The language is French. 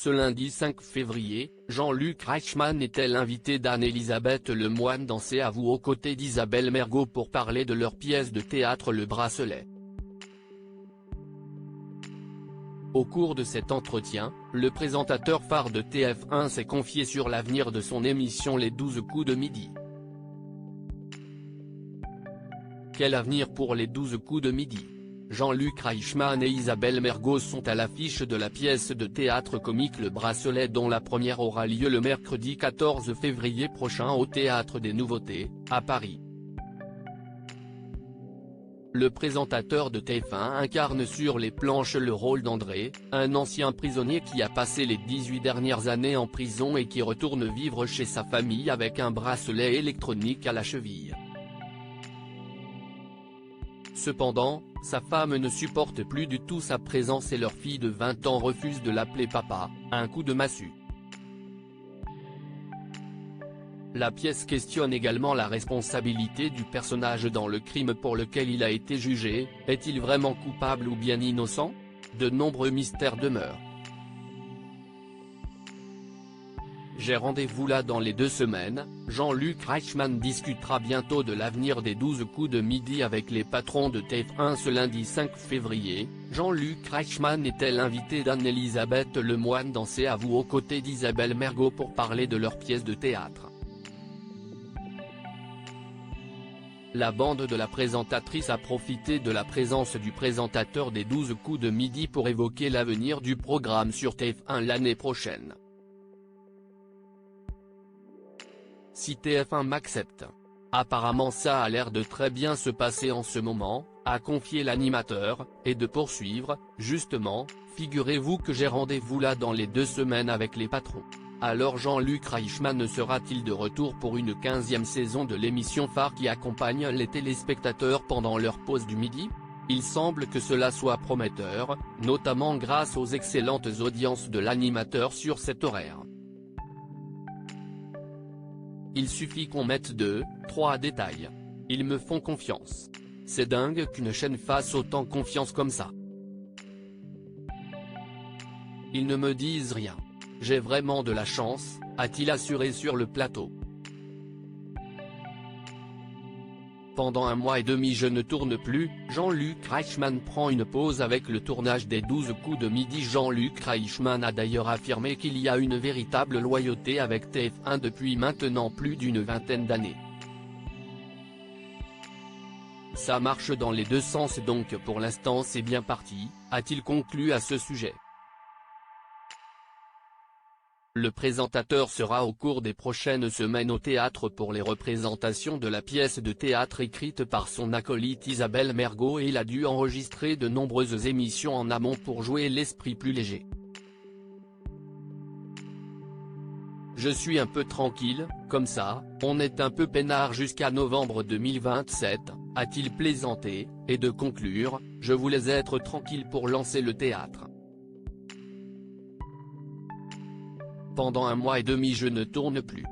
Ce lundi 5 février, Jean-Luc Reichmann était l'invité d'Anne-Elisabeth Lemoine dans C'est à vous aux côtés d'Isabelle Mergo pour parler de leur pièce de théâtre Le Bracelet. Au cours de cet entretien, le présentateur phare de TF1 s'est confié sur l'avenir de son émission Les 12 coups de midi. Quel avenir pour les 12 coups de midi? Jean-Luc Reichmann et Isabelle Mergo sont à l'affiche de la pièce de théâtre comique Le Bracelet dont la première aura lieu le mercredi 14 février prochain au Théâtre des Nouveautés, à Paris. Le présentateur de TF1 incarne sur les planches le rôle d'André, un ancien prisonnier qui a passé les 18 dernières années en prison et qui retourne vivre chez sa famille avec un bracelet électronique à la cheville. Cependant, sa femme ne supporte plus du tout sa présence et leur fille de 20 ans refuse de l'appeler papa, un coup de massue. La pièce questionne également la responsabilité du personnage dans le crime pour lequel il a été jugé, est-il vraiment coupable ou bien innocent? De nombreux mystères demeurent. J'ai rendez-vous là dans les 2 semaines, Jean-Luc Reichmann discutera bientôt de l'avenir des 12 coups de midi avec les patrons de TF1 ce lundi 5 février, Jean-Luc Reichmann était l'invité d'Anne-Elisabeth Lemoine dans C'est à vous aux côtés d'Isabelle Mergo pour parler de leur pièce de théâtre. La bande de la présentatrice a profité de la présence du présentateur des 12 coups de midi pour évoquer l'avenir du programme sur TF1 l'année prochaine. Si TF1 m'accepte. Apparemment ça a l'air de très bien se passer en ce moment, a confié l'animateur, et de poursuivre, justement, figurez-vous que j'ai rendez-vous là dans les 2 semaines avec les patrons. Alors Jean-Luc Reichmann sera-t-il de retour pour une 15e saison de l'émission phare qui accompagne les téléspectateurs pendant leur pause du midi? Il semble que cela soit prometteur, notamment grâce aux excellentes audiences de l'animateur sur cet horaire. Il suffit qu'on mette 2, 3 détails. Ils me font confiance. C'est dingue qu'une chaîne fasse autant confiance comme ça. Ils ne me disent rien. J'ai vraiment de la chance, a-t-il assuré sur le plateau. Pendant 1 mois et demi je ne tourne plus, Jean-Luc Reichmann prend une pause avec le tournage des 12 coups de midi. Jean-Luc Reichmann a d'ailleurs affirmé qu'il y a une véritable loyauté avec TF1 depuis maintenant plus d'une vingtaine d'années. Ça marche dans les 2 sens donc pour l'instant c'est bien parti, a-t-il conclu à ce sujet. Le présentateur sera au cours des prochaines semaines au théâtre pour les représentations de la pièce de théâtre écrite par son acolyte Isabelle Mergo et il a dû enregistrer de nombreuses émissions en amont pour jouer l'esprit plus léger. Je suis un peu tranquille, comme ça, on est un peu peinard jusqu'à novembre 2027, a-t-il plaisanté, et de conclure, je voulais être tranquille pour lancer le théâtre. Pendant 1 mois et demi je ne tourne plus.